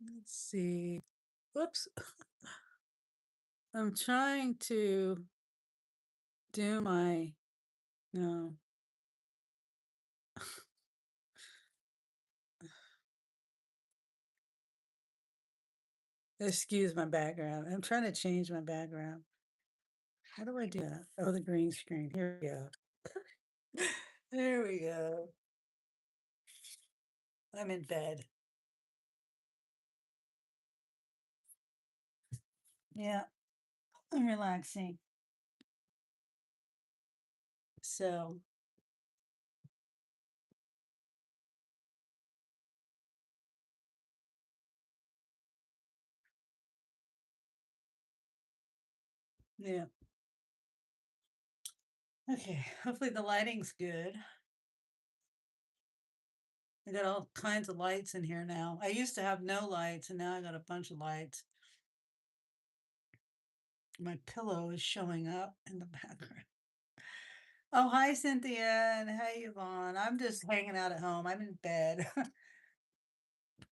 Let's see. Whoops. I'm trying to do my no. Excuse my background. I'm trying to change my background. How do I do that? Oh, the green screen. Here we go. There we go. I'm in bed. Yeah, I'm relaxing. So, yeah. Okay. Hopefully the lighting's good. I got all kinds of lights in here now. I used to have no lights and now I got a bunch of lights. My pillow is showing up in the background. Oh, hi, Cynthia, and hey, Yvonne. I'm just hanging out at home. I'm in bed.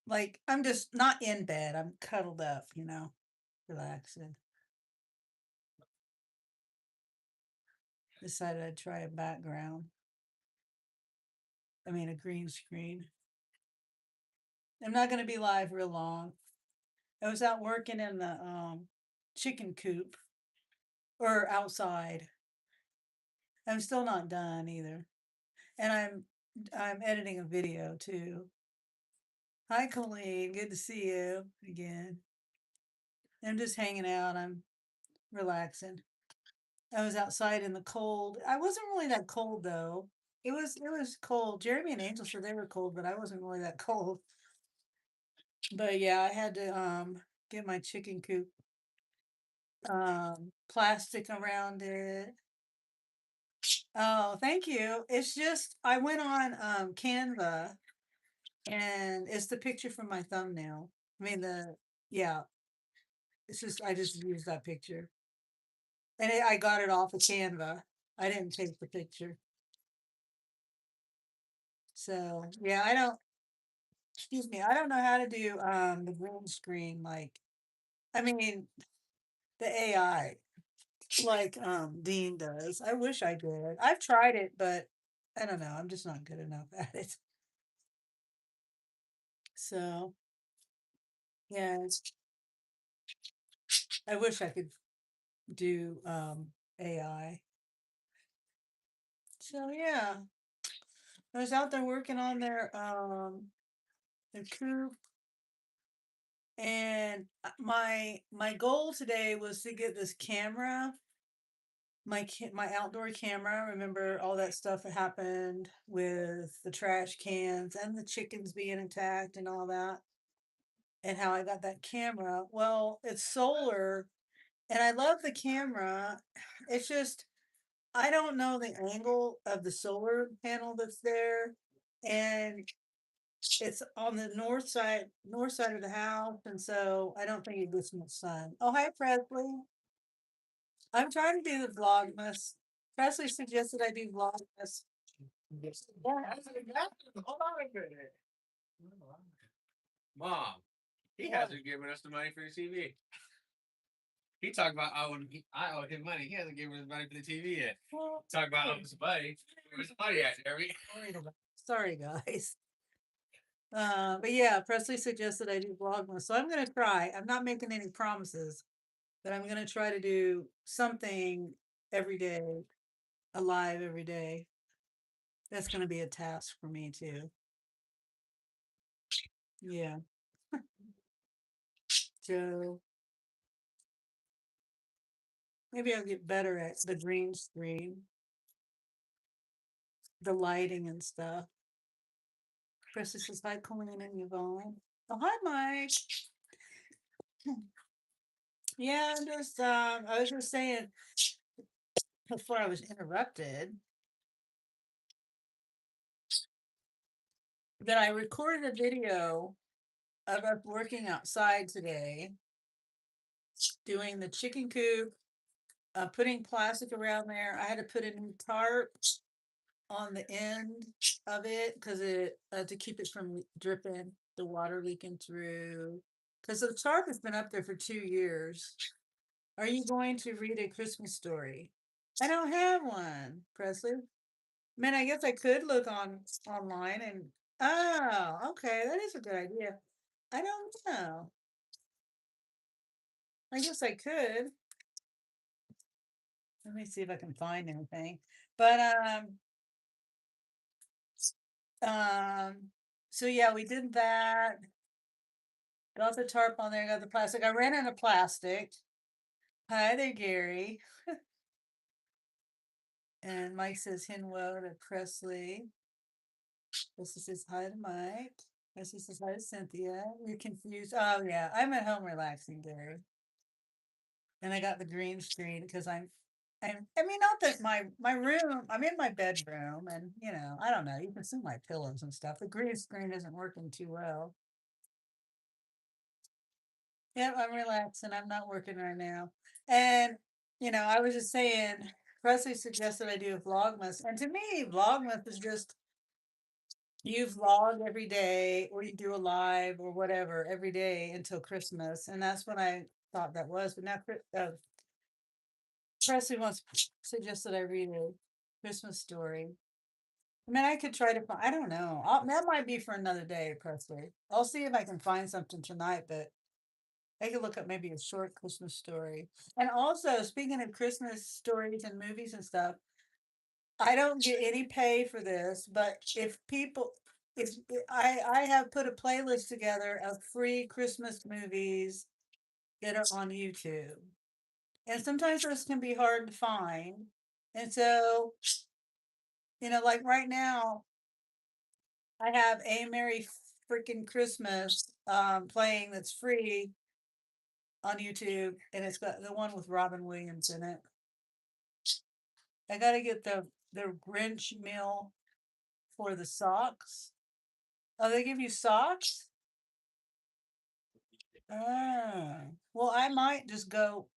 Like, I'm just not in bed. I'm cuddled up, relaxing. Decided I'd try a background. I mean, a green screen. I'm not going to be live real long. I was out working in the chicken coop or outside. I'm still not done either. And I'm editing a video too. Hi, Colleen. Good to see you again. I'm just hanging out. I'm relaxing. I was outside in the cold. I wasn't really that cold though. It was cold. Jeremy and Angel said they were cold, but I wasn't really that cold. But yeah, I had to get my chicken coop plastic around it. Oh, thank you. It's just I went on Canva and it's the picture from my thumbnail. I mean the yeah, it's just I just used that picture. And I got it off of Canva. I didn't take the picture. So yeah, excuse me, I don't know how to do the green screen like I mean the AI like Dean does. I wish I did. I've tried it, but I don't know. I'm just not good enough at it. So yeah, I wish I could do AI. So yeah, I was out there working on their coop, and my goal today was to get this camera, my outdoor camera. Remember all that stuff that happened with the trash cans and the chickens being attacked and all that, and how I got that camera. Well, it's solar, and I love the camera. It's just I don't know the angle of the solar panel that's there, and it's on the north side of the house, and so I don't think it gets much sun. Oh, hi, Presley. I'm trying to do the Vlogmas. Presley suggested I do Vlogmas. Yeah. Hold on a minute. Mom, he hasn't given us the money for the TV. He talked about I owe him money. He hasn't given us money for the TV yet. Talk about owing some money. Where's the money at, Jeremy? Sorry, guys. But yeah, Presley suggested I do Vlogmas, so I'm gonna try. I'm not making any promises, but I'm gonna try to do something every day, alive every day. That's gonna be a task for me too. Yeah. So maybe I'll get better at the green screen, the lighting and stuff. Presley says hi, Colleen and Yvonne. Oh, hi, Mike. Yeah, I was just saying before I was interrupted that I recorded a video of us working outside today, doing the chicken coop, putting plastic around there. I had to put a new tarp on the end of it because it to keep it from dripping, the water leaking through. because the tarp has been up there for 2 years. Are you going to read a Christmas story? I don't have one, Presley. Man, I guess I could look online and okay, that is a good idea. I don't know. I guess I could. Let me see if I can find anything. But um so yeah, we did that. Got the tarp on there, got the plastic. I ran out of plastic. Hi there, Gary. And Mike says Hinwo to Presley. This says hi to Mike. This says hi to Cynthia. You're confused. Oh yeah, I'm at home relaxing, Gary. And I got the green screen because I mean, not that my room. I'm in my bedroom, and I don't know. You can see my pillows and stuff. The green screen isn't working too well. Yep, I'm relaxing. I'm not working right now. And I was just saying, Presley suggested I do a Vlogmas, and to me, Vlogmas is just you vlog every day, or you do a live or whatever every day until Christmas, and that's what I thought that was. But now Presley wants suggested I read a Christmas story. I mean, I could try to find. I don't know. That might be for another day, Presley. I'll see if I can find something tonight, but I could look up maybe a short Christmas story. And also, speaking of Christmas stories and movies and stuff, I don't get any pay for this, but if I have put a playlist together of free Christmas movies that are on YouTube, and sometimes those can be hard to find, and so like right now, I have A Merry Freaking Christmas playing that's free on YouTube, and it's got the one with Robin Williams in it. I got to get the Grinch meal for the socks. Oh, they give you socks? Ah, well, I might just go.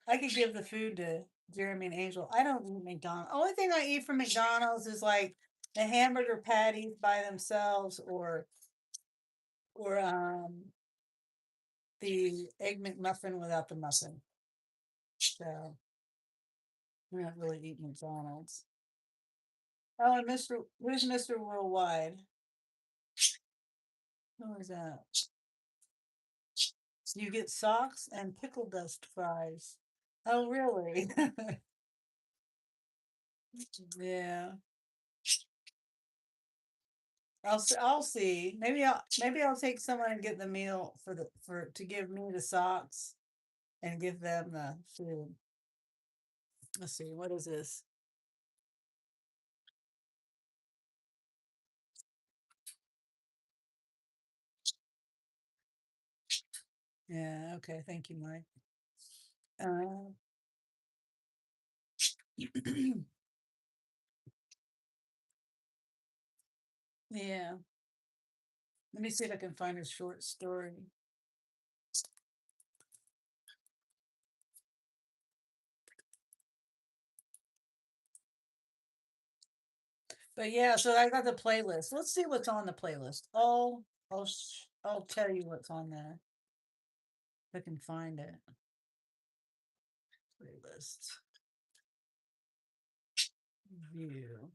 I could give the food to Jeremy and Angel. I don't eat McDonald's. Only thing I eat from McDonald's is like the hamburger patties by themselves, or the egg McMuffin without the muffin. So we don't really eat McDonald's. Oh, and who's Mr. Worldwide? Who is that? You get socks and pickle dust fries. Oh, really? Yeah. I'll see. Maybe I'll take someone and get the meal for to give me the socks and give them the food. Let's see. What is this? Yeah. Okay. Thank you, Mike. Uh, yeah. Let me see if I can find a short story. But yeah, so I got the playlist. Let's see what's on the playlist. I'll tell you what's on there if I can find it. Playlist view.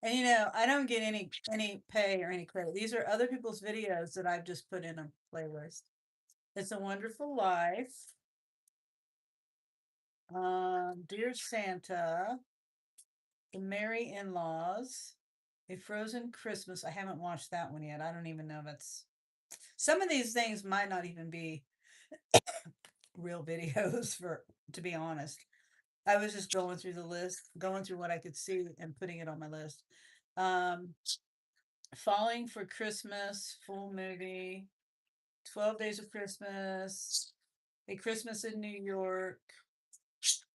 And I don't get any pay or any credit. These are other people's videos that I've just put in a playlist. It's a Wonderful Life. Dear Santa, The Merry In-Laws, A Frozen Christmas. I haven't watched that one yet. I don't even know if it's some of these things might not even be real videos to be honest. I was just going through the list, going through what I could see and putting it on my list. Um, Falling for Christmas, full movie, 12 Days of Christmas, A Christmas in New York,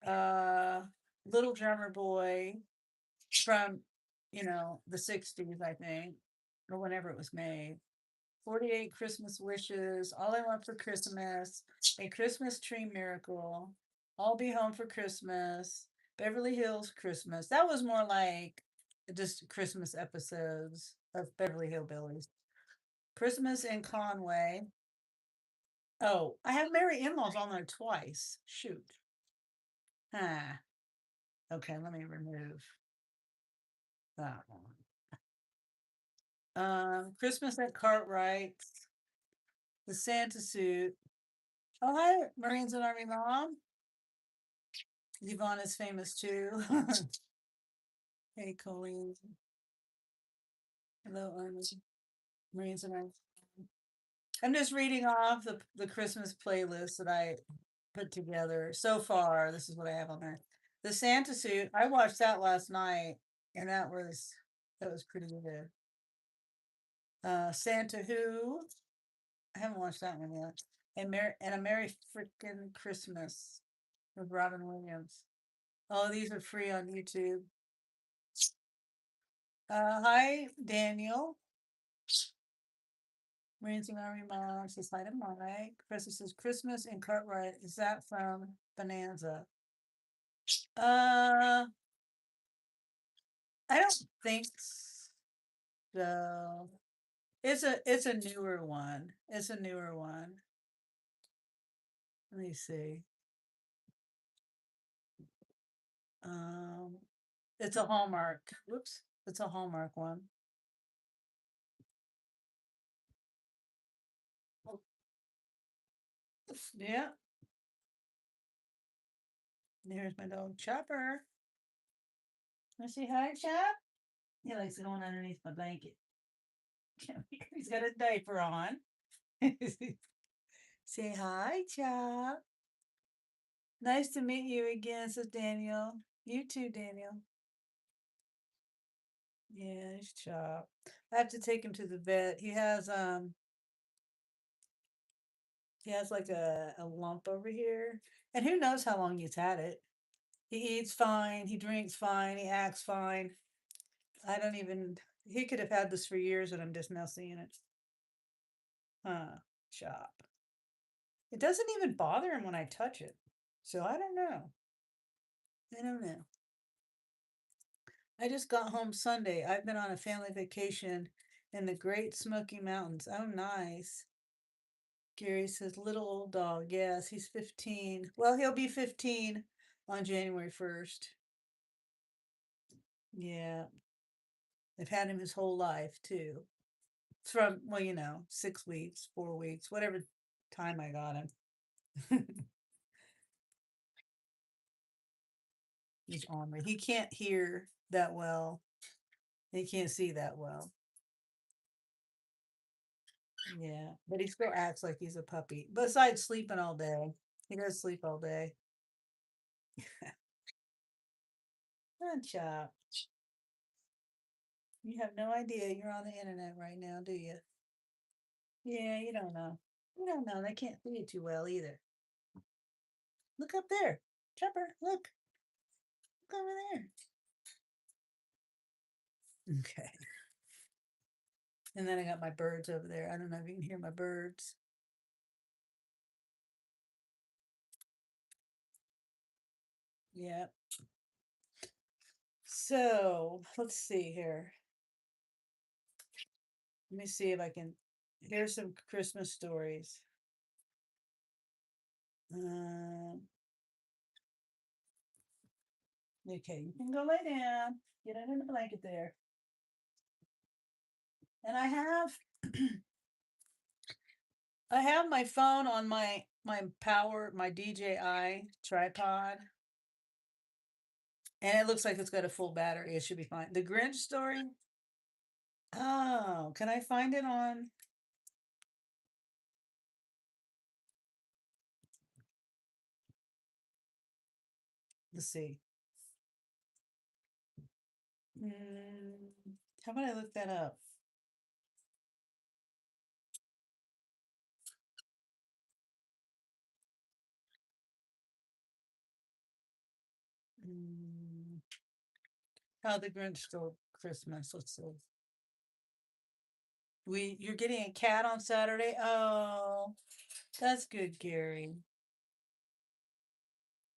uh, Little Drummer Boy from, the 60s, I think, or whenever it was made. 48 Christmas Wishes, All I Want for Christmas, A Christmas Tree Miracle, I'll Be Home for Christmas, Beverly Hills Christmas. That was more like just Christmas episodes of Beverly Hillbillies. Christmas in Conway, Oh, I have Merry In-Laws on there twice. Shoot. Ah. Okay, let me remove that one. Christmas at Cartwright's, the Santa suit. Oh, hi, Marines and Army Mom. Yvonne is famous too. Hey, Colleen. Hello, Army. Marines and Army. I'm just reading off the Christmas playlist that I put together so far. This is what I have on there. The Santa suit. I watched that last night, and that was pretty good. Santa Who. I haven't watched that one yet. And a Merry Frickin' Christmas with Robin Williams. Oh, these are free on YouTube. Hi, Daniel. Marines and Army Mom says hi to Mike. Professor says Christmas in Cartwright. Is that from Bonanza? Uh, I don't think so. It's a newer one. It's a newer one. Let me see. Um, it's a Hallmark. Whoops, it's a Hallmark one. Yeah. There's my dog Chopper. Wanna say hi, Chop? He likes going underneath my blanket. He's got a diaper on. Say hi, Chop. Nice to meet you again, says Daniel. You too, Daniel. Yeah, he's Chop. I have to take him to the vet. He has like a lump over here. And who knows how long he's had it. He eats fine, he drinks fine, he acts fine. I don't even he could have had this for years and I'm just now seeing it. Huh. Chop. It doesn't even bother him when I touch it. So I don't know. I don't know. I just got home Sunday. I've been on a family vacation in the Great Smoky Mountains. Oh, nice. Gary says, little old dog. Yes, he's 15. Well, he'll be 15 on January 1st. Yeah. They've had him his whole life, too. From, well, 6 weeks, 4 weeks, whatever time I got him. He's ornery. He can't hear that well. He can't see that well. Yeah, but he still acts like he's a puppy. Besides sleeping all day, he does sleep all day. Good job. You have no idea you're on the internet right now, do you? Yeah, you don't know. You don't know. They can't see you too well either. Look up there, Chopper. Look, look over there. Okay. And then I got my birds over there. I don't know if you can hear my birds. Yeah. So let's see here. Let me see if I can. Here's some Christmas stories. Okay, you can go lay down. Get under the blanket there. And I have my phone on my DJI tripod, and it looks like it's got a full battery. It should be fine. The Grinch story. Oh, can I find it on? Let's see. Mm, how about I look that up? Mm, how the Grinch stole Christmas. Let's see. You're getting a cat on Saturday. Oh, that's good, Gary.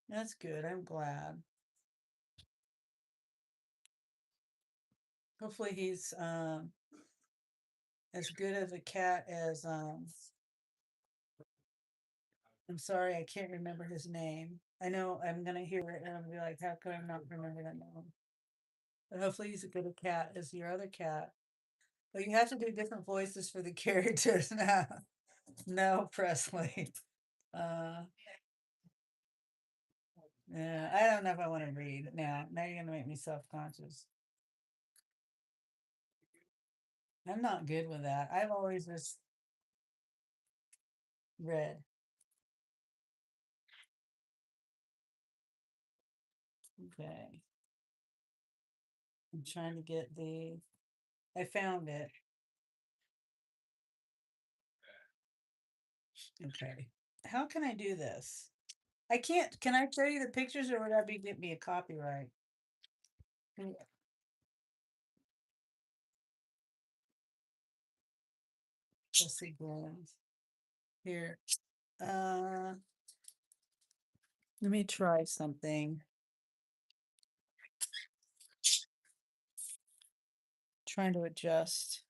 That's good. I'm glad. Hopefully he's as good as a cat as I'm sorry, I can't remember his name. I know I'm gonna hear it and I'm gonna be like, how could I not remember that name? But hopefully he's a good cat as your other cat. But you have to do different voices for the characters now. No, Presley. Uh, yeah, I don't know if I want to read now. Now you're gonna make me self-conscious. I'm not good with that. I've always just read. Okay. I'm trying to get I found it. Okay. How can I do this? I can't. Can I show you the pictures or would that be get me a copyright? Mm, let's see, Glenn's. Here. Uh, let me try something. Trying to adjust.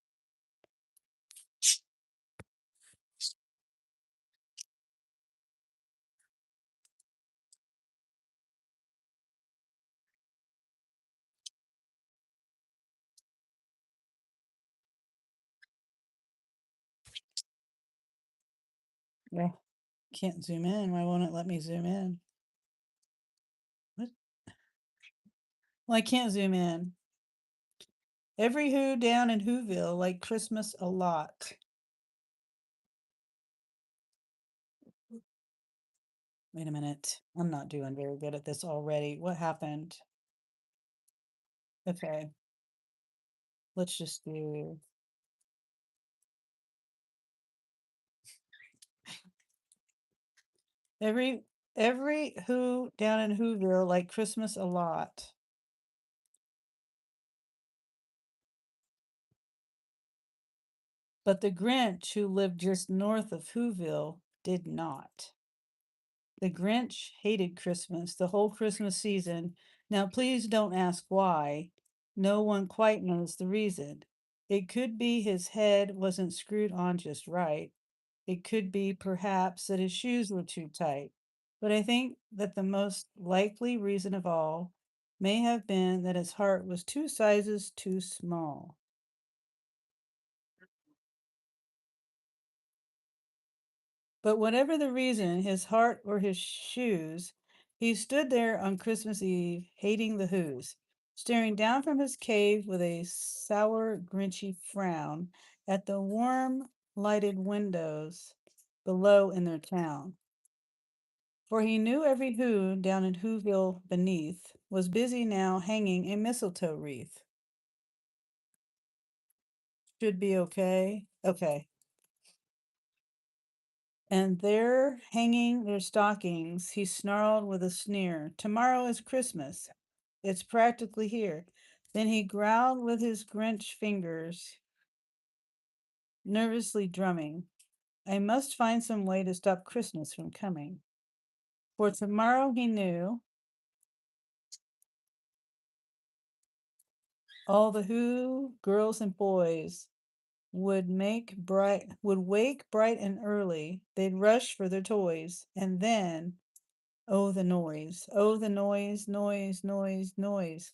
Yeah. Can't zoom in. Why won't it let me zoom in? What? Well, I can't zoom in. Every who down in Whoville like Christmas a lot. Wait a minute. I'm not doing very good at this already. What happened? Okay. Let's just do every who down in Whoville like Christmas a lot. But the Grinch who lived just north of Whoville did not. The Grinch hated Christmas the whole Christmas season. Now, please don't ask why. No one quite knows the reason. It could be his head wasn't screwed on just right. It could be, perhaps, that his shoes were too tight. But I think that the most likely reason of all may have been that his heart was two sizes too small. But whatever the reason, his heart or his shoes, he stood there on Christmas Eve, hating the Who's, staring down from his cave with a sour, grinchy frown at the warm, lighted windows below in their town. For he knew every Who down in Whoville beneath was busy now hanging a mistletoe wreath. Should be okay. Okay. And there, hanging their stockings, he snarled with a sneer, "Tomorrow is Christmas. It's practically here." Then he growled with his Grinch fingers, nervously drumming, "I must find some way to stop Christmas from coming." For tomorrow, he knew, all the Who girls and boys would wake bright and early. They'd rush for their toys, and then, oh, the noise. Oh, the noise, noise, noise, noise.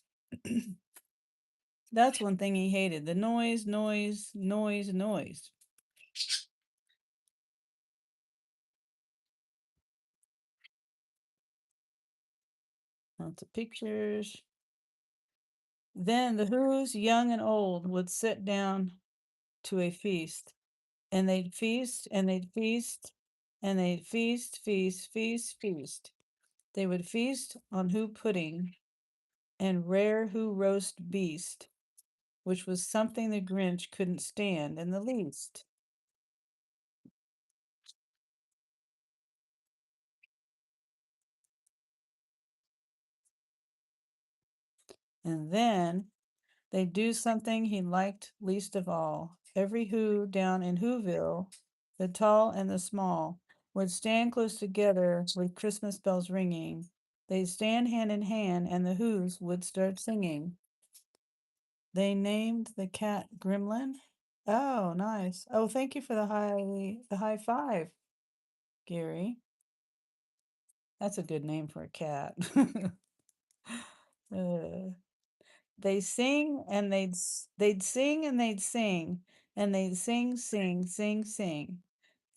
That's one thing he hated. The noise, noise, noise, noise. Lots of pictures. Then the Who's, young and old, would sit down to a feast. And they'd feast, and they'd feast, and they'd feast, feast, feast, feast. They would feast on Who pudding and rare Who roast beast, which was something the Grinch couldn't stand in the least. And then they'd do something he liked least of all. Every Who down in Whoville, the tall and the small, would stand close together with Christmas bells ringing. They'd stand hand in hand, and the Who's would start singing. They named the cat Gremlin. Oh, nice. Oh, thank you for the high five, Gary. That's a good name for a cat. Uh, they sing and they'd sing and they'd sing and they'd sing, sing, sing, sing.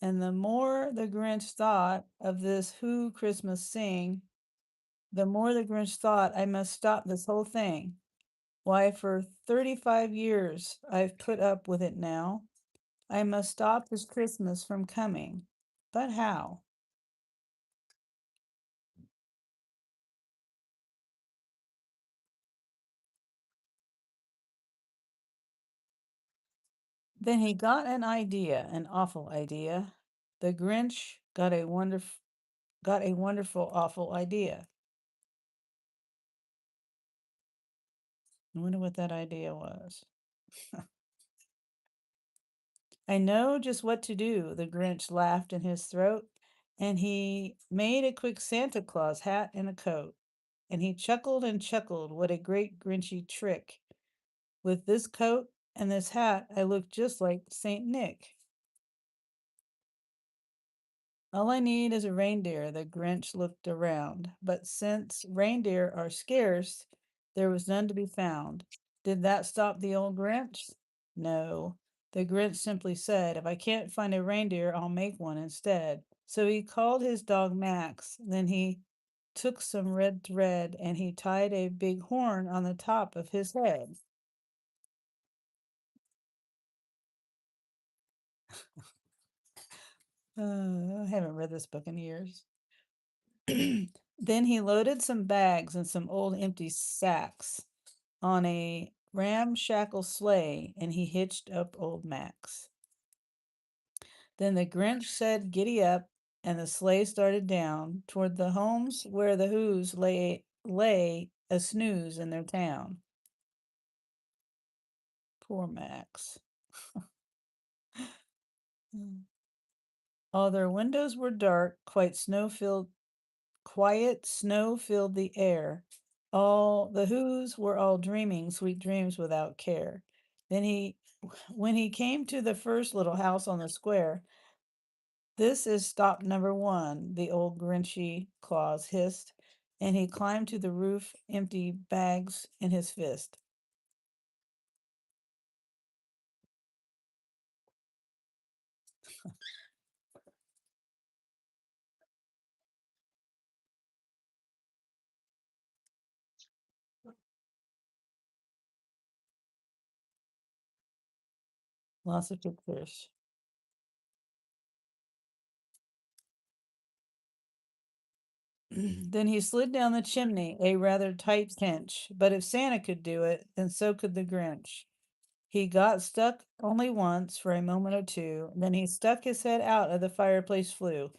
And the more the Grinch thought of this Who Christmas sing, the more the Grinch thought, I must stop this whole thing. Why, for 35 years I've put up with it now. I must stop this Christmas from coming. But how? Then he got an idea, an awful idea. The Grinch got a wonderful, awful idea. I wonder what that idea was. I know just what to do, the Grinch laughed in his throat, and he made a quick Santa Claus hat and a coat. And he chuckled and chuckled, what a great Grinchy trick. With this coat and this hat, I look just like Saint Nick. All I need is a reindeer. The Grinch looked around, but since reindeer are scarce, there was none to be found. Did that stop the old Grinch? No. The Grinch simply said, if I can't find a reindeer, I'll make one instead. So he called his dog Max. Then he took some red thread and he tied a big horn on the top of his head. I haven't read this book in years. Then he loaded some bags and some old empty sacks on a ramshackle sleigh and he hitched up old Max. Then the Grinch said, giddy up, and the sleigh started down toward the homes where the Who's lay a snooze in their town. Poor Max. All their windows were dark, quiet snow filled the air. All the Who's were all dreaming sweet dreams without care. Then when he came to the first little house on the square, this is stop number one, the old Grinchy Claus hissed, and he climbed to the roof, empty bags in his fist. Lots of pictures. Then he slid down the chimney, a rather tight pinch, but if Santa could do it, then so could the Grinch. He got stuck only once for a moment or two, then he stuck his head out of the fireplace flue,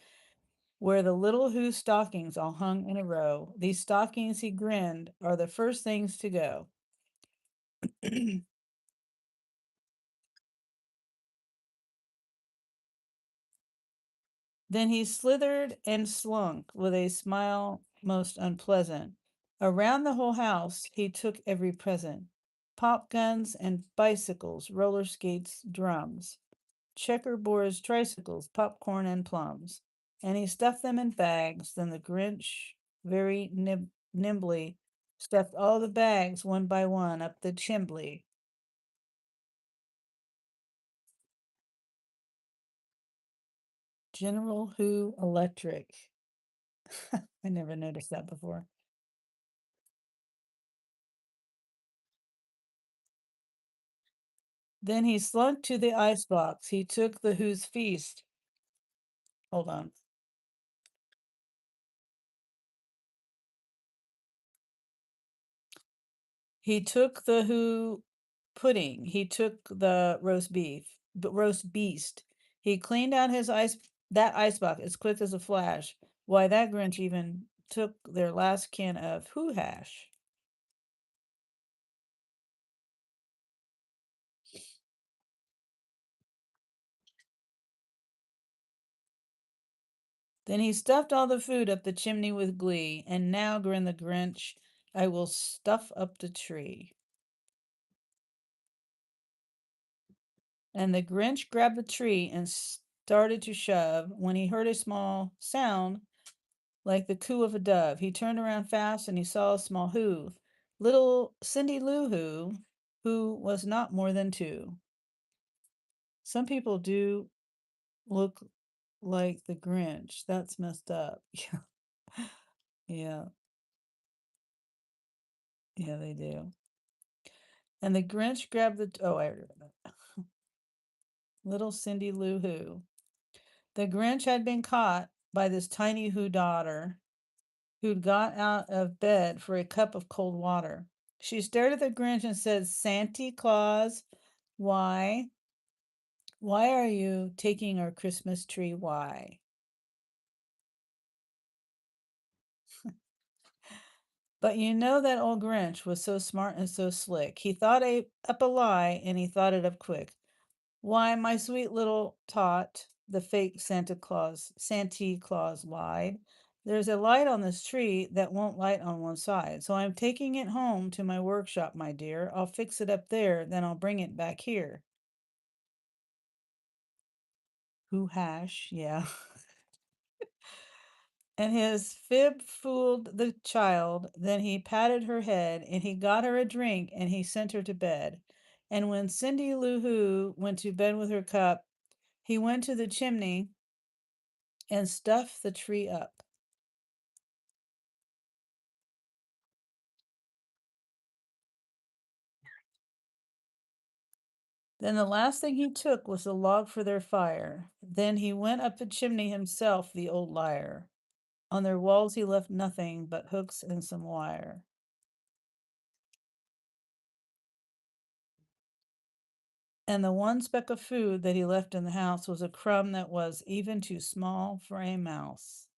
where the little Who stockings all hung in a row. These stockings, he grinned, are the first things to go. Then he slithered and slunk with a smile most unpleasant. Around the whole house he took every present: pop guns and bicycles, roller skates, drums, checkerboards, tricycles, popcorn, and plums. And he stuffed them in bags. Then the Grinch very nimbly stuffed all the bags one by one up the chimbley. General Who Electric. I never noticed that before. Then he slunk to the icebox. He took the Who's feast. Hold on. He took the Who pudding. He took the roast beast. He cleaned out that icebox as quick as a flash. Why, that Grinch even took their last can of Who hash. Then he stuffed all the food up the chimney with glee. And now, grinned the Grinch, I will stuff up the tree. And the Grinch grabbed the tree and started to shove when he heard a small sound like the coo of a dove. He turned around fast and he saw a small who, little Cindy Lou who was not more than 2. Some people do look like the Grinch. That's messed up. Yeah, yeah, they do. And the Grinch grabbed the oh, I read that. Little Cindy Lou Who. The Grinch had been caught by this tiny Who daughter who'd got out of bed for a cup of cold water. She stared at the Grinch and said, Santa Claus, why? Why are you taking our Christmas tree? Why? But you know that old Grinch was so smart and so slick. He thought up a lie and he thought it up quick. Why, my sweet little tot, the fake Santa Claus lied. There's a light on this tree that won't light on one side, so I'm taking it home to my workshop, my dear. I'll fix it up there, then I'll bring it back here. Who hash, yeah. And his fib fooled the child. Then he patted her head, and he got her a drink, and he sent her to bed. And when Cindy Lou Who went to bed with her cup, he went to the chimney and stuffed the tree up. Then the last thing he took was the log for their fire. Then he went up the chimney himself, the old liar. On their walls he left nothing but hooks and some wire. And the one speck of food that he left in the house was a crumb that was even too small for a mouse.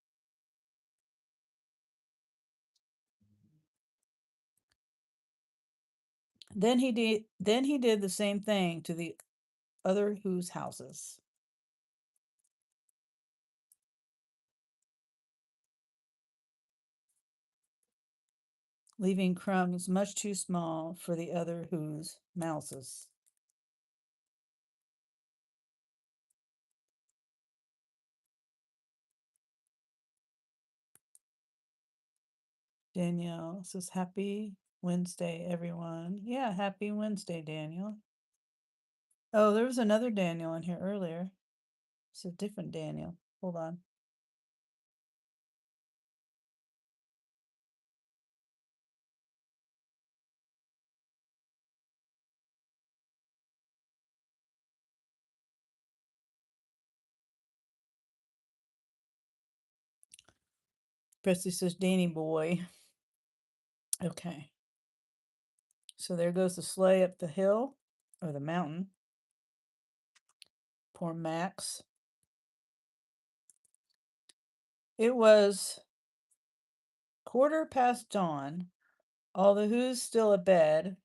Then he did the same thing to the other whose houses, leaving crumbs much too small for the other whose mouses. Danielle says, Happy Wednesday, everyone. Yeah, happy Wednesday, Daniel. Oh, there was another Daniel in here earlier. It's a different Daniel. Hold on. Presley says, Danny boy. Okay. So there goes the sleigh up the hill or the mountain. Poor Max. It was dawn. All the who's still abed.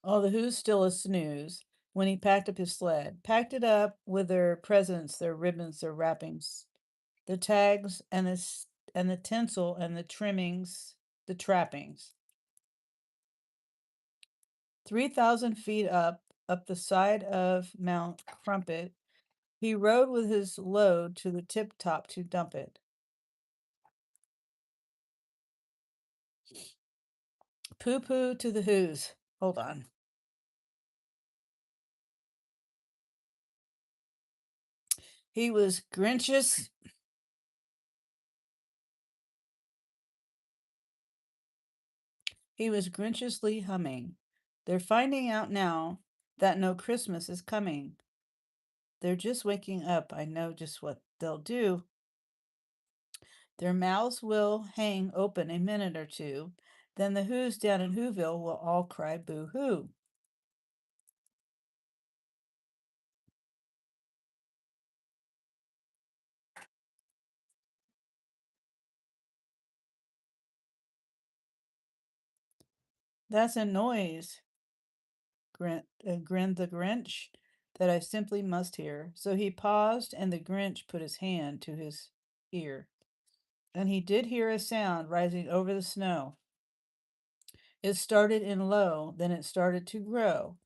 All the who's still a snooze when he packed up his sled. Packed it up with their presents, their ribbons, their wrappings, the tags and the tinsel and the trimmings, the trappings. 3,000 feet up the side of Mount Crumpet, he rode with his load to the tip top to dump it. Poo poo to the who's. Hold on. He was Grinch's. He was grinchiously humming. They're finding out now that no Christmas is coming. They're just waking up. I know just what they'll do. Their mouths will hang open a minute or two. Then the Who's down in Whoville will all cry boo hoo. That's a noise, grinned the Grinch, that I simply must hear. So he paused, and the Grinch put his hand to his ear. And he did hear a sound rising over the snow. It started in low, then it started to grow.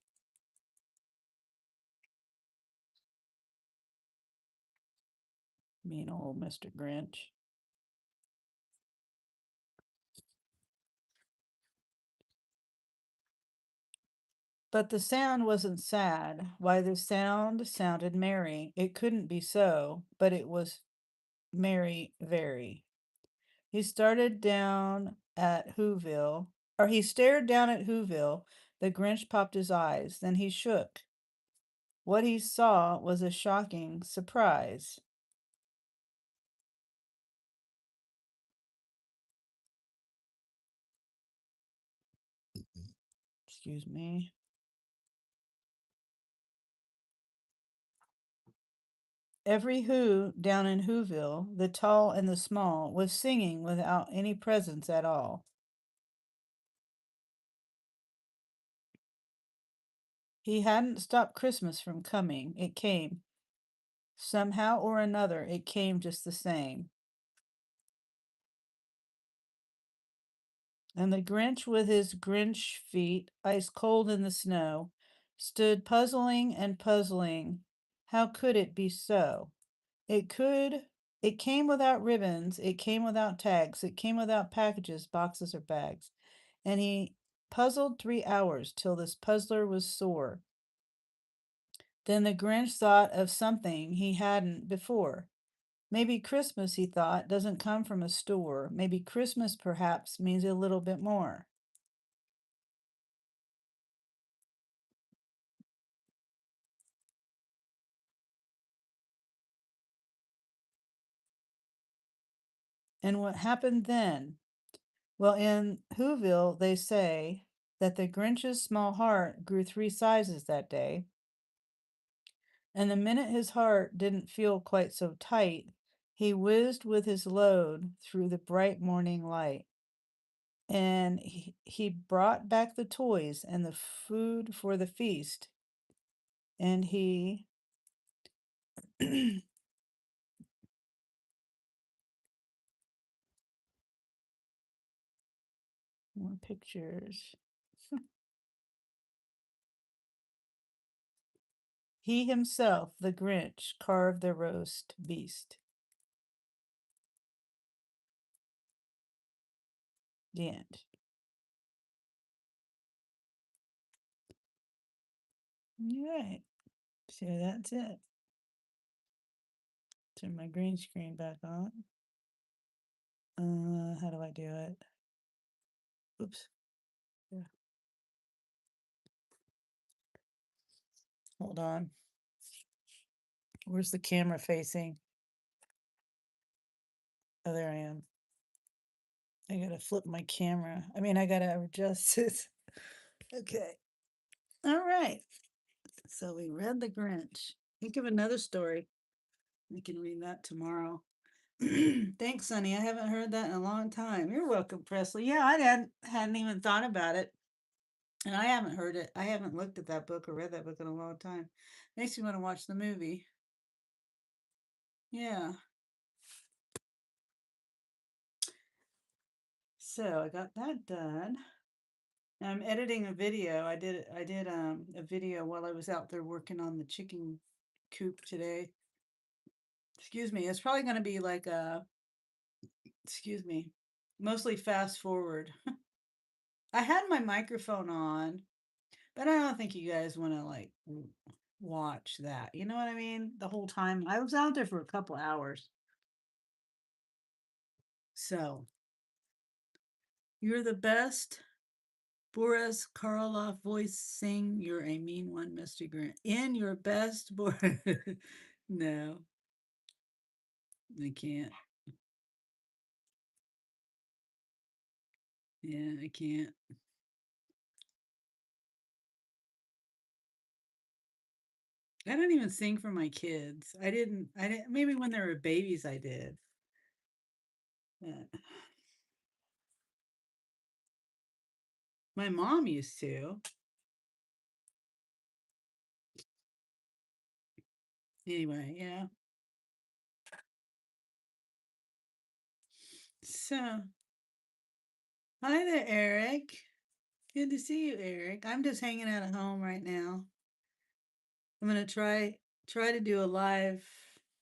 Mean old Mr. Grinch. But the sound wasn't sad. Why, the sound sounded merry. It couldn't be so, but it was merry very. He started down at Whoville, or he stared down at Whoville. The Grinch popped his eyes. Then he shook. What he saw was a shocking surprise. Excuse me. Every Who down in Whoville, the tall and the small, was singing without any presents at all. He hadn't stopped Christmas from coming. It came. Somehow or another, it came just the same. And the Grinch, with his Grinch feet ice cold in the snow, stood puzzling and puzzling. How could it be so? It could. It came without ribbons. It came without tags. It came without packages, boxes, or bags. And he puzzled 3 hours till this puzzler was sore. Then the Grinch thought of something he hadn't before. Maybe Christmas, he thought, doesn't come from a store. Maybe Christmas, perhaps, means a little bit more. And what happened then? Well, in Whoville, they say that the Grinch's small heart grew 3 sizes that day. And the minute his heart didn't feel quite so tight, he whizzed with his load through the bright morning light. And he brought back the toys and the food for the feast. And he more pictures. He himself, the Grinch, carved the roast beast. The end. All right. So that's it. Turn my green screen back on. How do I do it? Oops. Yeah. Hold on. Where's the camera facing? Oh, there I am. I gotta flip my camera. I gotta adjust it. Okay. All right. So we read The Grinch. Think of another story. We can read that tomorrow. Thanks, Sonny. I haven't heard that in a long time. You're welcome, Presley. Yeah, I hadn't even thought about it. And I haven't heard it. I haven't looked at that book or read that book in a long time. Makes me want to watch the movie. Yeah. So I got that done. Now I'm editing a video. I did a video while I was out there working on the chicken coop today. Excuse me. It's probably going to be like a excuse me. Mostly fast forward. I had my microphone on, but I don't think you guys want to like watch that. You know what I mean? The whole time I was out there for a couple hours. So, you're the best. Boris Karloff voice sing. You're a mean one, Mr. Grant. In your best Boris. No, I can't. Yeah, I can't. I don't even sing for my kids. I didn't, maybe when they were babies I did. My mom used to. Anyway, yeah. So, hi there, Eric. Good to see you, Eric. I'm just hanging out at home right now. I'm gonna try to do a live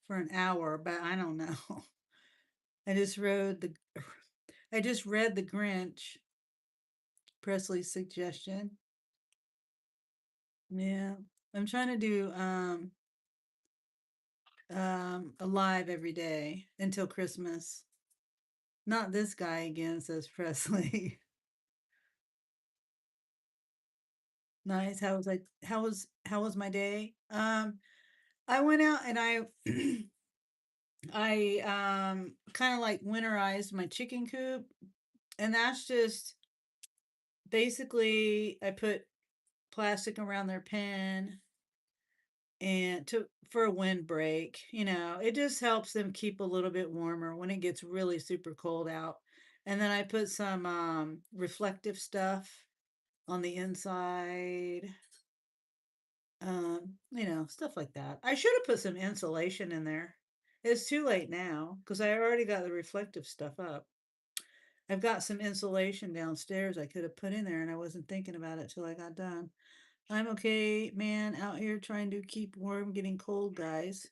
for an hour, but I don't know. I just read the I just read The Grinch, Presley's suggestion. Yeah. I'm trying to do a live every day until Christmas. Not this guy again, says Presley. Nice. How was my day? I went out and I kind of like winterized my chicken coop, and that's just basically I put plastic around their pen and to for a windbreak. It just helps them keep a little bit warmer when it gets really super cold out. And then I put some reflective stuff on the inside. Stuff like that. I should have put some insulation in there. It's too late now because I already got the reflective stuff up. I've got some insulation downstairs I could have put in there, and I wasn't thinking about it till I got done. I'm okay, man, out here trying to keep warm, getting cold, guys.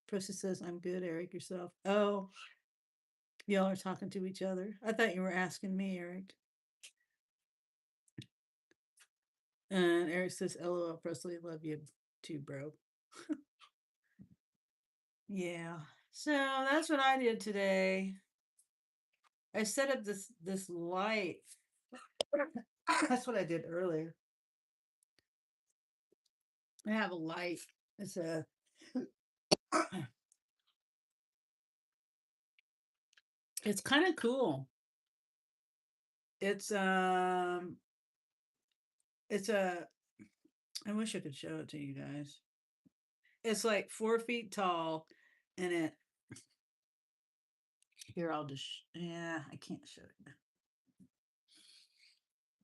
Prissy says, I'm good, Eric, yourself. Oh, y'all are talking to each other. I thought you were asking me, Eric. And Eric says, LOL, Presley, love you too, bro. Yeah. So that's what I did today. I set up this light. That's what I did earlier. I have a light. It's a it's kind of cool. It's it's a I wish I could show it to you guys. It's like 4 feet tall, and it here I'll just yeah I can't show it.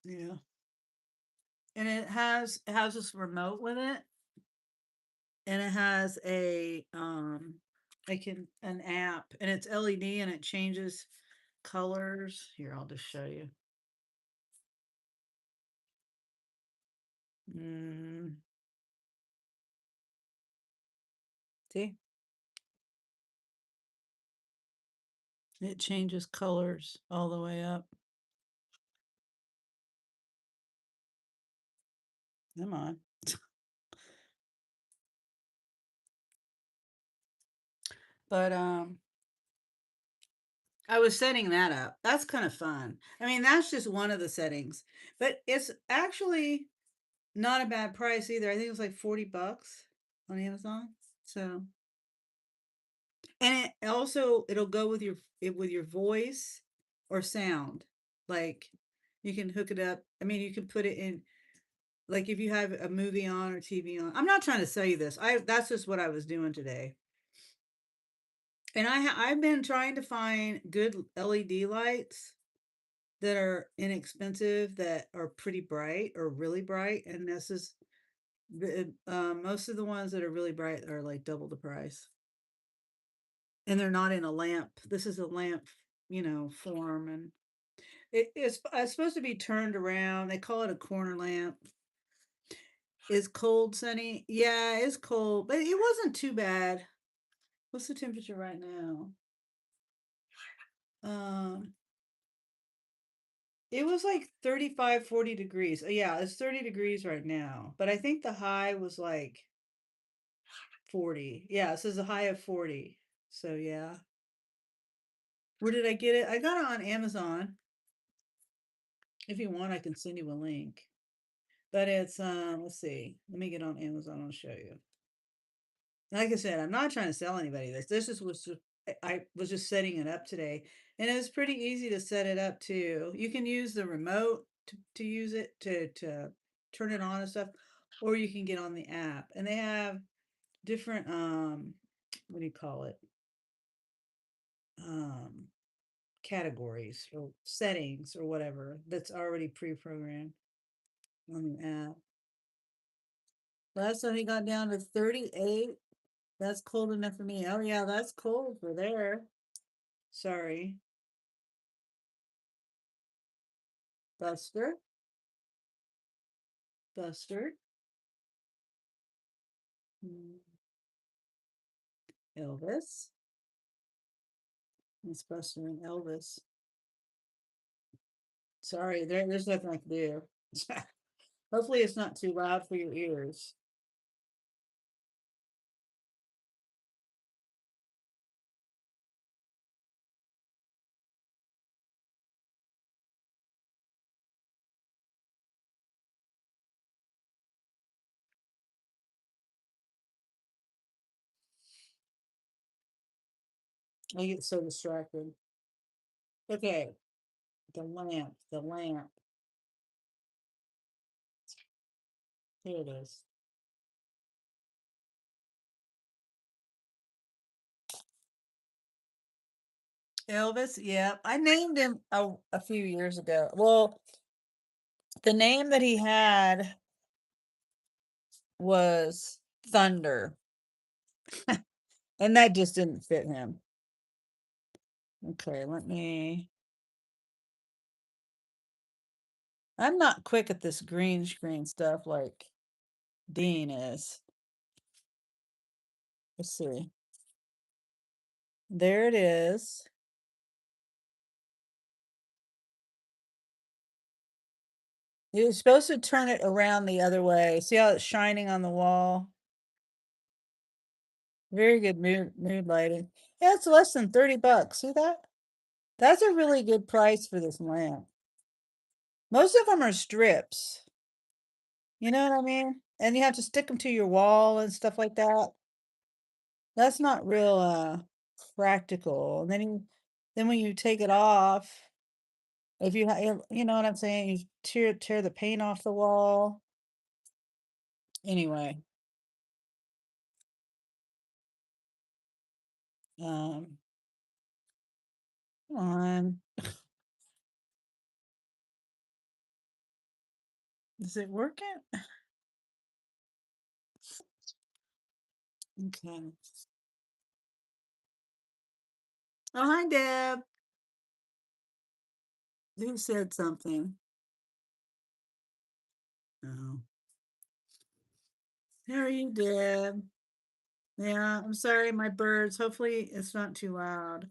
Yeah, and it has this remote with it, and it has an app, and it's LED, and it changes colors. Here I'll just show you. Mm, see, it changes colors all the way up. Come on. But I was setting that up. That's kind of fun. I mean, that's just one of the settings, but it's actually not a bad price either. I think it was like $40 on Amazon. So, and it also it'll go with your voice or sound. Like you can hook it up. I mean, you can put it in like if you have a movie on or TV on. I'm not trying to sell you this. I That's just what I was doing today. And I've been trying to find good LED lights that are inexpensive, that are pretty bright or really bright, and this is most of the ones that are really bright are like double the price, and they're not in a lamp. This is a lamp, form, and it's supposed to be turned around. They call it a corner lamp. Is cold, Sunny? Yeah, it's cold, but it wasn't too bad. What's the temperature right now? Um, it was like 35, 40 degrees. Yeah, it's 30 degrees right now, but I think the high was like 40. Yeah, it says a high of 40. So yeah. Where did I get it? I got it on Amazon. If you want, I can send you a link. But it's let's see. Let me get on Amazon, I'll show you. Like I said, I'm not trying to sell anybody this. I was just setting it up today. And it was pretty easy to set it up too. You can use the remote to use it to turn it on and stuff, or you can get on the app. And they have different what do you call it? Um categories or settings or whatever that's already pre-programmed on the app. Last time he got down to 38. That's cold enough for me. Oh yeah, that's cold for there. Sorry. Buster. Buster. Mm, Elvis. It's Buster and Elvis. Sorry, there's nothing I can do. Hopefully it's not too loud for your ears. I get so distracted. Okay, the lamp, the lamp. Here it is. Elvis, yeah. I named him a few years ago. Well, the name that he had was Thunder, and that just didn't fit him. Okay, let me. I'm not quick at this green screen stuff like Dean is. Let's see. There it is. You're supposed to turn it around the other way. See how it's shining on the wall? Very good mood lighting. Yeah, it's less than 30 bucks. See that? That's a really good price for this lamp. Most of them are strips. You know what I mean? And you have to stick them to your wall and stuff like that. That's not real practical. And then when you take it off, if you know what I'm saying, you tear the paint off the wall. Anyway, um come on. Is it working? Okay. Oh, hi, Deb. Who said something? Oh, how are you, Deb? Yeah, I'm sorry, my birds. Hopefully, it's not too loud.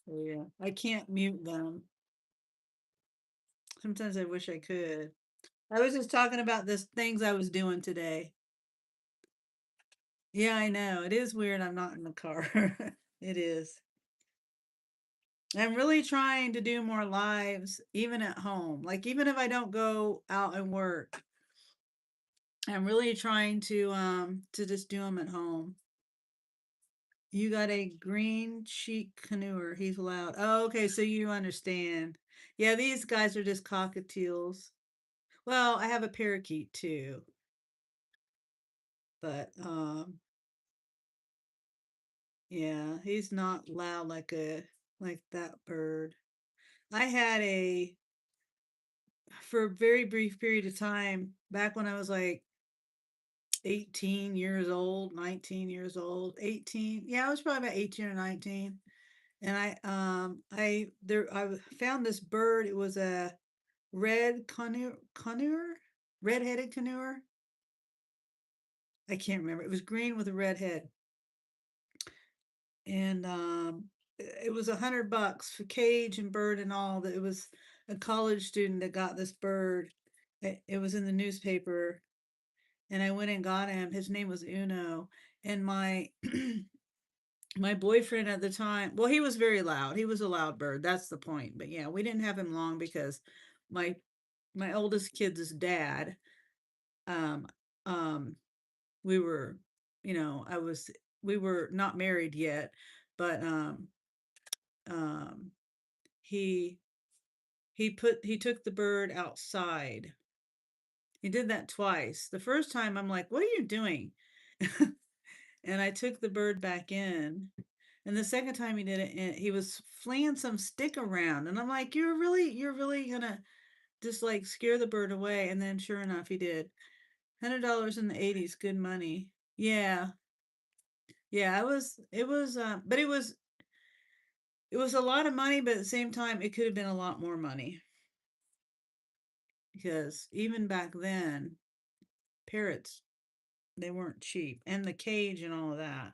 Oh, yeah, I can't mute them. Sometimes I wish I could. I was just talking about this things I was doing today. Yeah, I know. It is weird I'm not in the car. It is. I'm really trying to do more lives, even at home. Like, even if I don't go out and work, I'm really trying to just do them at home. You got a green cheek canoer. He's loud. Oh, okay, so you understand. Yeah, these guys are just cockatiels. Well, I have a parakeet too, but yeah, he's not loud like that bird. I had a for a very brief period of time back when I was like 18 years old, 19 years old, 18. Yeah, I was probably about 18 or 19. And I found this bird. It was a red conure, red-headed conure. I can't remember. It was green with a red head. And it was $100 for cage and bird and all. That it was a college student that got this bird. It was in the newspaper, and I went and got him. His name was Uno, and my my boyfriend at the time. Well, he was very loud. He was a loud bird. That's the point. But yeah, we didn't have him long because my my oldest kid's dad. Um, um, we were, I was. We were not married yet, but um, he he took the bird outside. He did that twice. The first time I'm like, "What are you doing?" And I took the bird back in. And the second time he did it, he was flinging some stick around, and I'm like, you're really gonna just like scare the bird away." And then, sure enough, he did. $100 in the '80s, good money. Yeah, yeah, but it was a lot of money, but at the same time, it could have been a lot more money because even back then, parrots they weren't cheap, and the cage and all of that.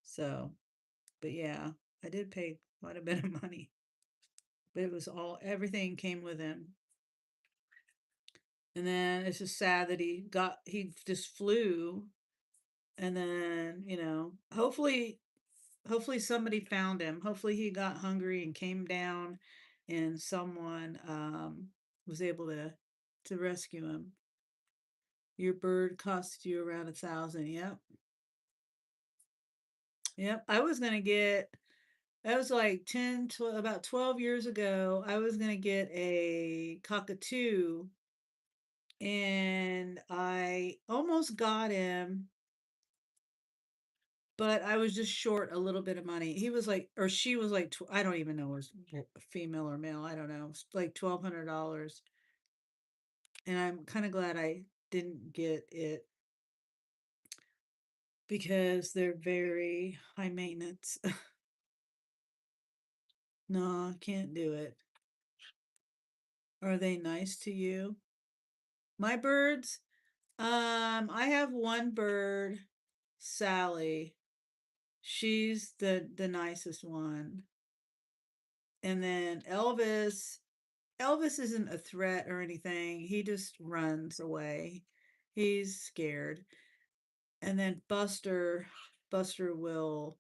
So, but yeah, I did pay quite a bit of money, but it was all everything came with him. And then it's just sad that he just flew. And then, hopefully somebody found him. Hopefully he got hungry and came down and someone was able to rescue him. Your bird cost you around 1,000. Yep. Yep. I was like 10, 12, about 12 years ago, I was going to get a cockatoo and I almost got him, but I was just short a little bit of money. He was like, or she was like, I don't even know, was female or male. I don't know. It's like $1,200. And I'm kind of glad I didn't get it because they're very high maintenance. No, I can't do it. Are they nice to you? My birds, I have one bird, Sally. She's the nicest one. And then Elvis isn't a threat or anything. He just runs away. He's scared. And then Buster will,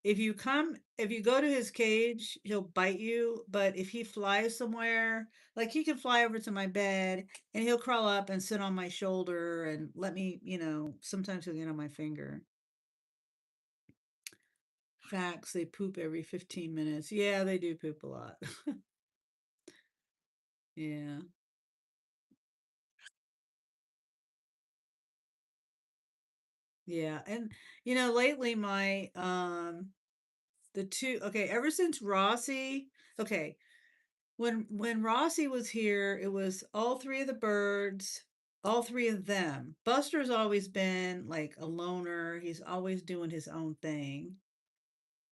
if you go to his cage, he'll bite you, but if he flies somewhere, like he can fly over to my bed and he'll crawl up and sit on my shoulder and let me, sometimes he'll get on my finger. Facts, they poop every 15 minutes. Yeah, they do poop a lot. Yeah. Yeah. And lately my the two, okay, ever since Rossi, okay, when Rossi was here, it was all three of the birds, all three of them. Buster's always been like a loner. He's always doing his own thing.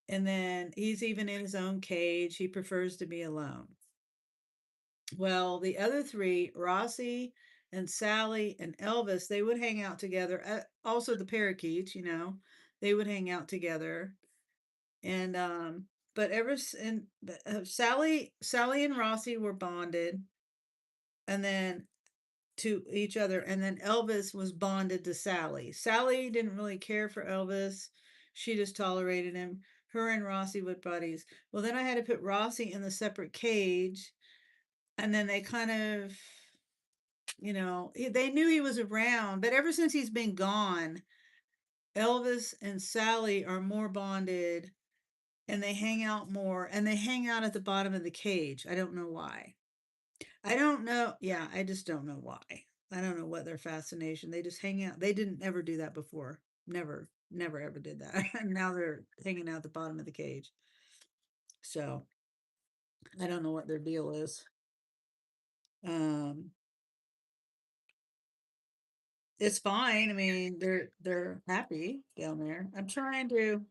And then he's even in his own cage. He prefers to be alone. Well, the other three, Rossi and Sally and Elvis, they would hang out together. Also the parakeets, they would hang out together. And but Sally and Rossi were bonded, and then to each other, and then Elvis was bonded to Sally. Sally didn't really care for Elvis; she just tolerated him. Her and Rossi were buddies. Well, then I had to put Rossi in the separate cage, and then they kind of, they knew he was around, but ever since he's been gone, Elvis and Sally are more bonded and they hang out more and they hang out at the bottom of the cage. I don't know why. I don't know. Yeah, I just don't know why. I don't know what their fascination. They just hang out. They didn't ever do that before. Never, never ever did that. And now they're hanging out at the bottom of the cage. So I don't know what their deal is. Um, it's fine. I mean, they're happy down there. I'm trying to.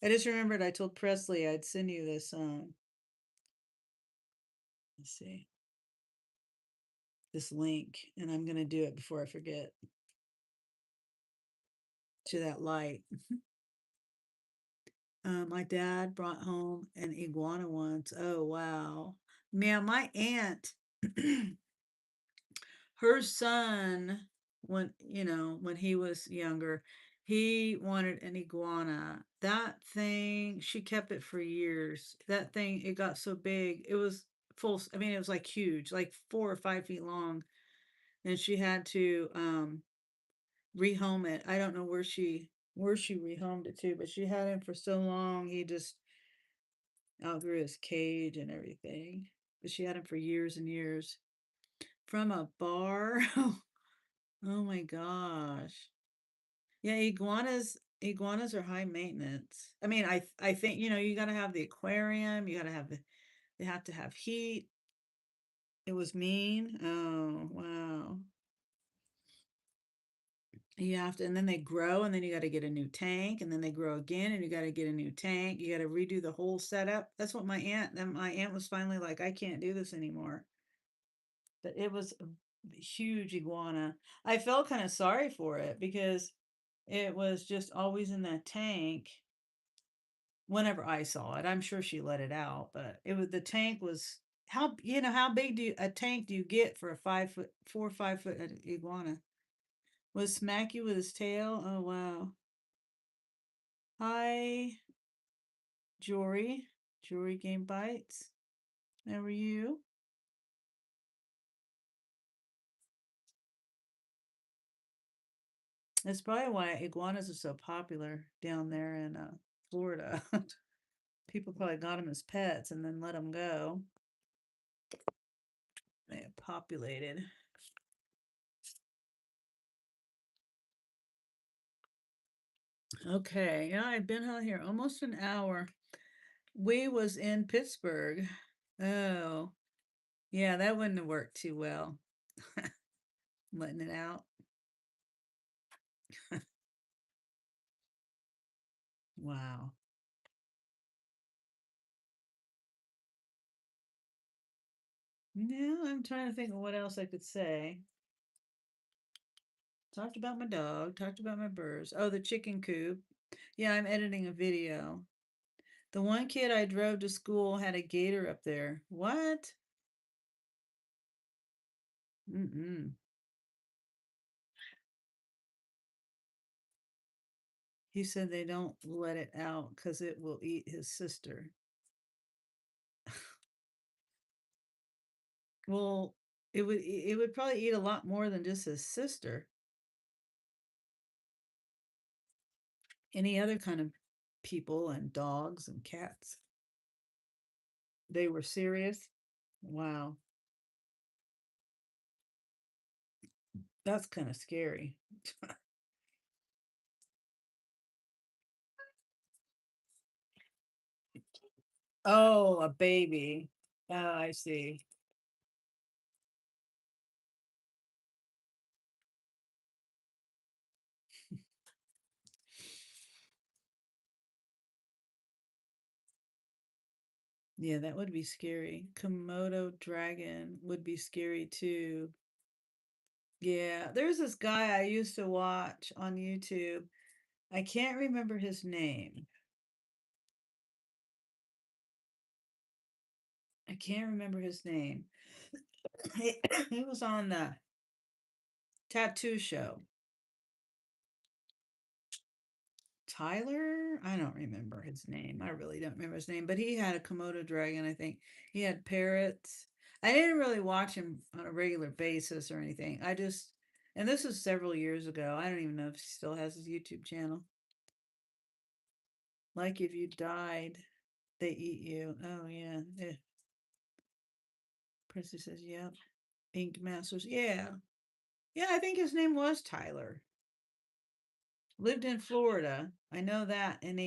I just remembered I told Presley I'd send you this. Let's see, this link, and I'm gonna do it before I forget. To that light. My dad brought home an iguana once. Oh wow. Man, my aunt, her son, when he was younger, he wanted an iguana. That thing, she kept it for years. That thing, it got so big. It was I mean, it was like huge, like 4 or 5 feet long. And she had to rehome it. I don't know where she rehomed it to, but she had him for so long he just outgrew his cage and everything. But she had him for years and years. From a bar. Oh my gosh. Yeah, iguanas are high maintenance. I mean, I think you got to have the aquarium, they have to have heat. It was mean. Oh, wow. You have to, and then they grow, and then you got to get a new tank, and then they grow again, and you got to get a new tank. You got to redo the whole setup. That's what my aunt was finally like, I can't do this anymore. But it was a huge iguana. I felt kind of sorry for it because it was just always in that tank whenever I saw it. I'm sure she let it out, but the tank was how big a tank do you get for a 5 foot, 4 or 5 foot iguana? Would smack you with his tail? Oh wow. Hi, Jory. Jory Game Bites. How are you? That's probably why iguanas are so popular down there in Florida. People probably got them as pets and then let them go. They have populated. Okay, yeah, I've been out here almost an hour. We was in Pittsburgh. Oh, yeah, that wouldn't have worked too well. Letting it out. Wow. No, I'm trying to think of what else I could say. Talked about my dog, talked about my birds. Oh, the chicken coop. Yeah, I'm editing a video. The one kid I drove to school had a gator up there. What? Mm-mm. He said they don't let it out because it will eat his sister. Well, it would probably eat a lot more than just his sister. Any other kind of people and dogs and cats. They were serious. Wow. That's kind of scary. Oh, a baby. Oh, I see. Yeah, that would be scary. Komodo dragon would be scary too. Yeah, there's this guy I used to watch on YouTube. I can't remember his name. I can't remember his name. He was on the tattoo show. Tyler? I don't remember his name. I really don't remember his name, but he had a Komodo dragon, I think. He had parrots. I didn't really watch him on a regular basis or anything. And this was several years ago. I don't even know if he still has his YouTube channel. Like if you died, they eat you. Oh, yeah. Princess says, yep. Ink Masters. Yeah. Yeah, I think his name was Tyler. Lived in Florida. I know that. And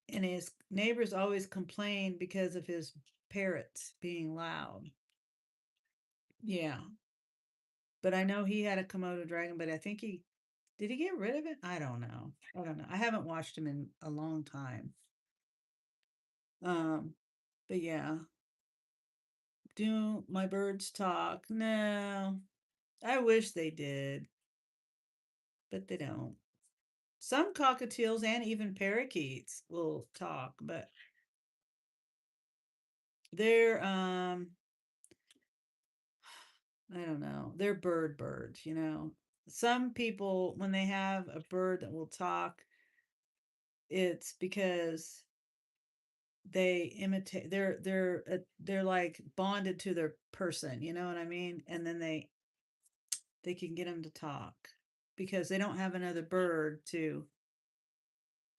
his neighbors always complained because of his parrots being loud. Yeah. But I know he had a Komodo dragon, but I think he did he get rid of it? I don't know. I don't know. I haven't watched him in a long time. Um, but yeah. Do my birds talk? No. I wish they did, but they don't. Some cockatiels and even parakeets will talk, but they're I don't know. They're birds. Some people when they have a bird that will talk, it's because they imitate they're like bonded to their person, you know what I mean? And then they can get them to talk because they don't have another bird to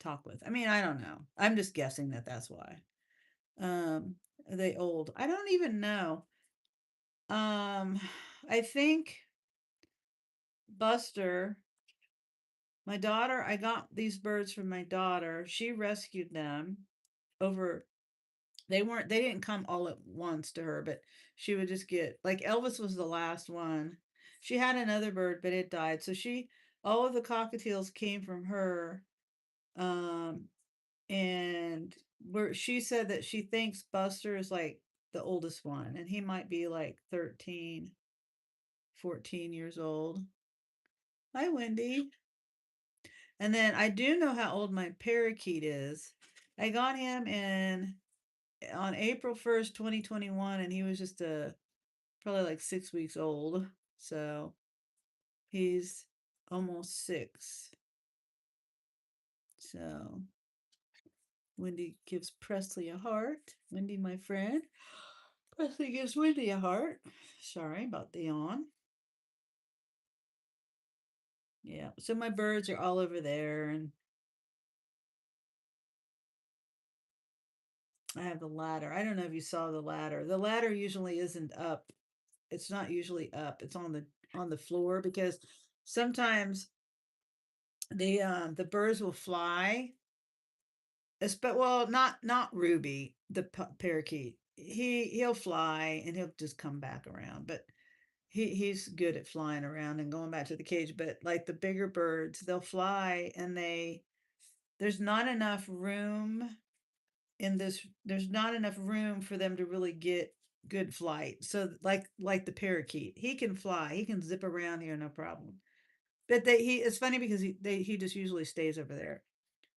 talk with. I mean, I don't know. I'm just guessing that that's why. Are they old? I don't even know. Um, I think Buster, my daughter, I got these birds from my daughter. She rescued them over they didn't come all at once to her, but she would just get like Elvis was the last one. She had another bird, but it died. So all of the cockatiels came from her. Um, and where she said that she thinks Buster is like the oldest one, and he might be like 13, 14 years old. Hi, Wendy. And then I do know how old my parakeet is. I got him in on April 1st, 2021, and he was just probably like 6 weeks old. So he's almost 6. So Wendy gives Presley a heart. Wendy, my friend. Presley gives Wendy a heart. Sorry about the yawn. Yeah. So my birds are all over there, and I have the ladder. I don't know if you saw the ladder. The ladder usually isn't up. It's not usually up. It's on the floor because sometimes the birds will fly. But well, not Ruby, the parakeet. He'll fly and he'll just come back around. But he's good at flying around and going back to the cage. But like the bigger birds, they'll fly and there's not enough room in this. There's not enough room for them to really get good flight. So like the parakeet, he can fly. He can zip around here no problem. But it's funny because he just usually stays over there.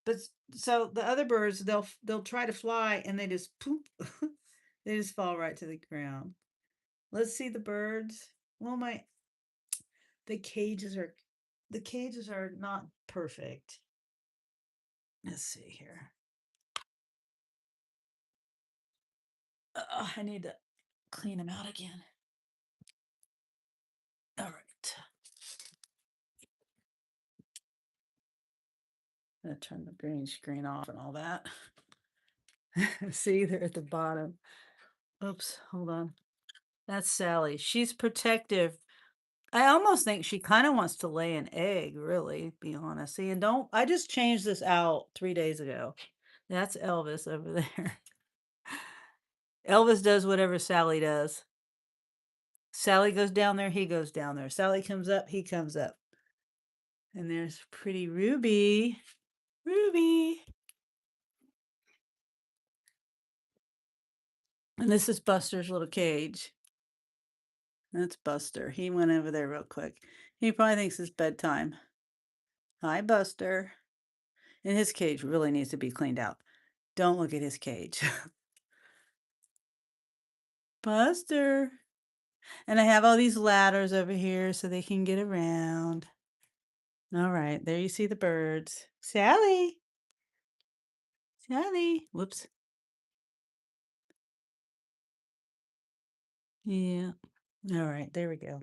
But so the other birds, they'll try to fly and they just poop. They just fall right to the ground. Let's see the birds. Well, the cages are the cages are not perfect. Let's see here. I need to clean them out again. All right. I'm gonna turn the green screen off and all that. See, they're at the bottom. Oops, hold on. That's Sally. She's protective. I almost think she kind of wants to lay an egg, really, be honest. See, and don't I just changed this out 3 days ago. That's Elvis over there. Elvis does whatever Sally does. Sally goes down there, he goes down there. Sally comes up, he comes up. And there's pretty Ruby. Ruby. And this is Buster's little cage. That's Buster. He went over there real quick. He probably thinks it's bedtime. Hi, Buster. And his cage really needs to be cleaned out. Don't look at his cage. Buster. And I have all these ladders over here so they can get around. All right, there you see the birds. Sally. Sally. Whoops. Yeah. All right, there we go.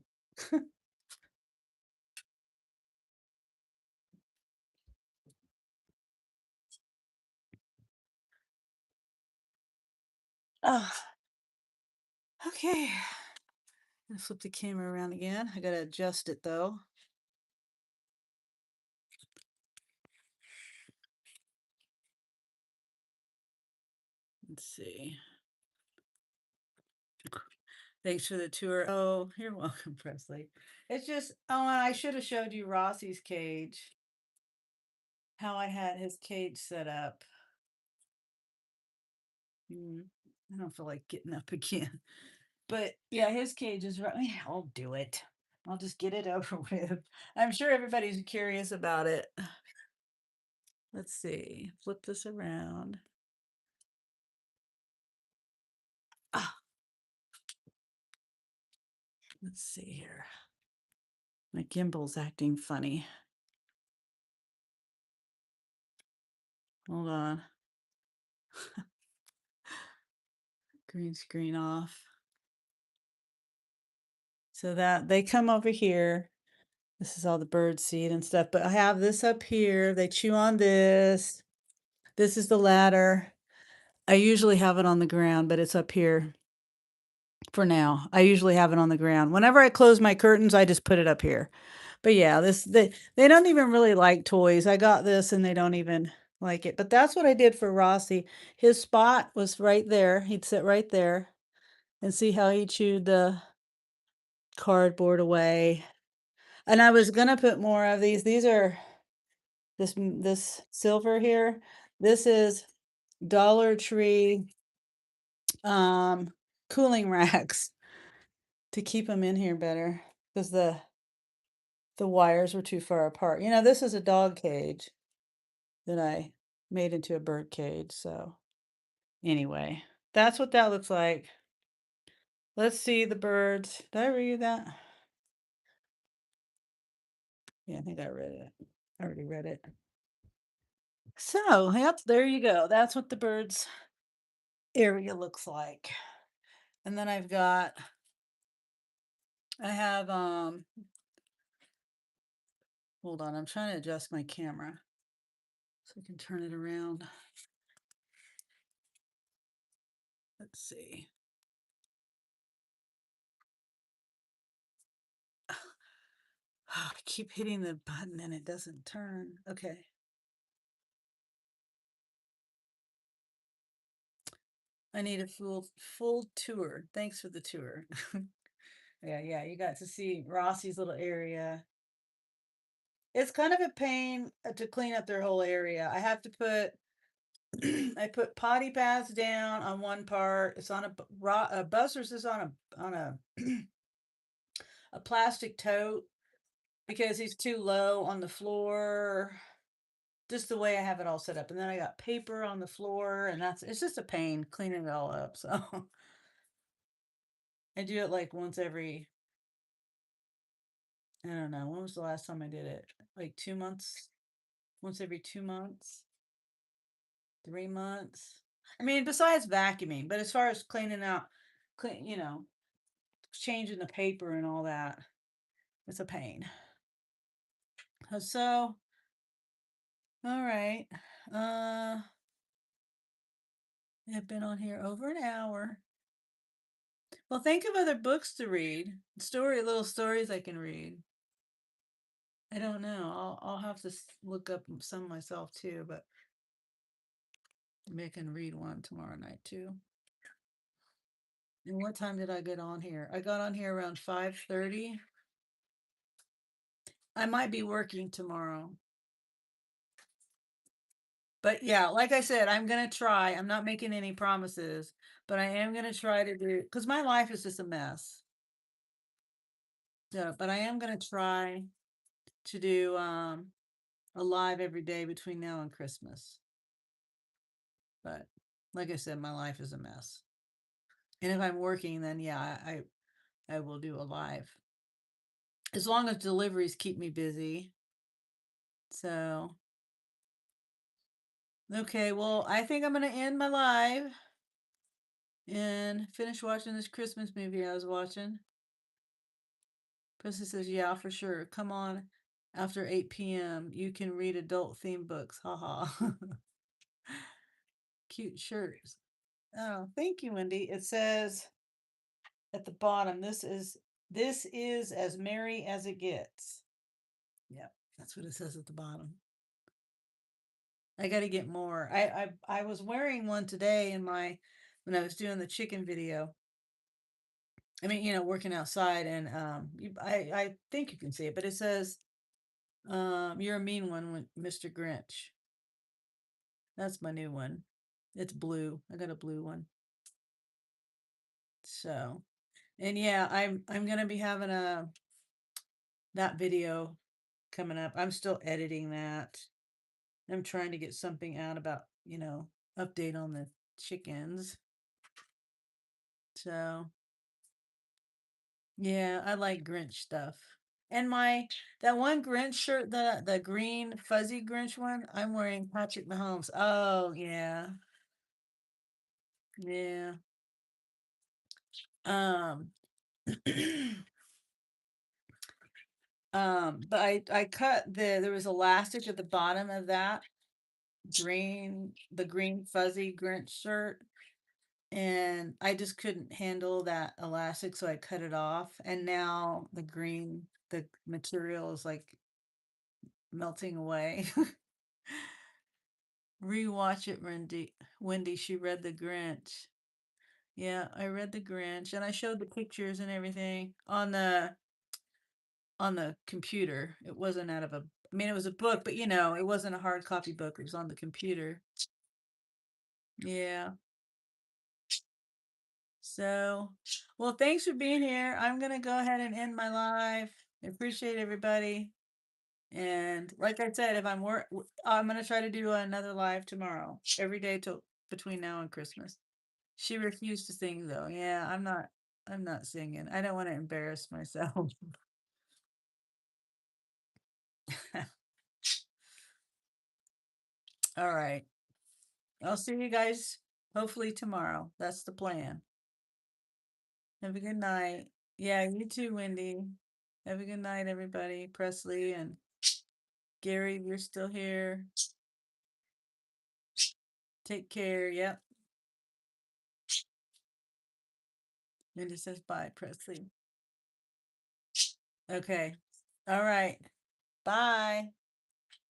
Oh, okay. I'm gonna flip the camera around again. I gotta adjust it though. Let's see. Thanks for the tour. Oh, you're welcome, Presley. It's just, oh, and I should have showed you Rossi's cage. How I had his cage set up. I don't feel like getting up again. But yeah, his cage is right. Yeah, I'll do it. I'll just get it over with. I'm sure everybody's curious about it. Let's see. Flip this around. Ah, let's see here. My gimbal's acting funny. Hold on. Green screen off. So that they come over here. This is all the bird seed and stuff, but I have this up here. They chew on this. This is the ladder. I usually have it on the ground, but it's up here for now. I usually have it on the ground. Whenever I close my curtains, I just put it up here. But yeah, they don't even really like toys. I got this and they don't even like it. But that's what I did for Rossi. His spot was right there. He'd sit right there and see how he chewed the cardboard away. And I was gonna put more of these. These are this silver here. This is Dollar Tree cooling racks to keep them in here better because the wires were too far apart. This is a dog cage that I made into a bird cage. So anyway, That's what that looks like. Let's see the birds. Did I read that? Yeah, I think I read it. I already read it. So, yep, there you go. That's what the birds area looks like. And then I have hold on, I'm trying to adjust my camera so I can turn it around. Let's see. I keep hitting the button and it doesn't turn. Okay. I need a full tour. Thanks for the tour. Yeah, you got to see Rossi's little area. It's kind of a pain to clean up their whole area. I have to put I put potty pads down on one part. It's on Buster's is on a plastic tote because he's too low on the floor. Just the way I have it all set up. And then I got paper on the floor and it's just a pain cleaning it all up. So I do it like once every, I don't know, when was the last time I did it? Like 2 months? Once every 2 months, 3 months. I mean, besides vacuuming, but as far as cleaning out, changing the paper and all that, it's a pain. So, all right. I've been on here over an hour. Well, think of other books to read. Little stories I can read. I don't know. I'll have to look up some myself too, but maybe I can read one tomorrow night too. And what time did I get on here? I got on here around 5:30. I might be working tomorrow. But yeah, like I said, I'm gonna try. I'm not making any promises, but I am gonna try to do because my life is just a mess. So, but I am gonna try to do a live every day between now and Christmas. But like I said, my life is a mess. And if I'm working, then yeah, I will do a live. As long as deliveries keep me busy. So okay, well, I think I'm gonna end my live and finish watching this Christmas movie I was watching. Pussy says, yeah, for sure. Come on after 8 p.m. You can read adult themed books. Haha. Cute shirts. Oh, thank you, Wendy. It says at the bottom, this is as merry as it gets. Yep, that's what it says at the bottom. I got to get more. I was wearing one today when I was doing the chicken video. I mean, working outside, and I think you can see it, but it says, "You're a mean one, Mr. Grinch." That's my new one. It's blue. I got a blue one. So, and yeah, I'm gonna be having that video coming up. I'm still editing that. I'm trying to get something out about, update on the chickens. So, yeah, I like Grinch stuff. And that one Grinch shirt, the green fuzzy Grinch one, I'm wearing Patrick Mahomes. Oh, yeah. Yeah. Um but I cut there was elastic at the bottom of that the green fuzzy Grinch shirt, and I just couldn't handle that elastic, so I cut it off, and now the material is like melting away. Rewatch it, Wendy. She read the Grinch. Yeah, I read the Grinch, and I showed the pictures and everything on the computer. It wasn't out of I mean, it was a book, but it wasn't a hard copy book. It was on the computer. Yeah. So, well, thanks for being here. I'm gonna go ahead and end my live. I appreciate everybody. And like I said, if I'm gonna try to do another live tomorrow, every day till between now and Christmas. She refused to sing though. Yeah, I'm not singing. I don't want to embarrass myself. All right. I'll see you guys hopefully tomorrow. That's the plan. Have a good night. Yeah, you too, Wendy. Have a good night, everybody. Presley and Gary, you're still here. Take care. Yep. Wendy says bye, Presley. Okay. All right. Bye.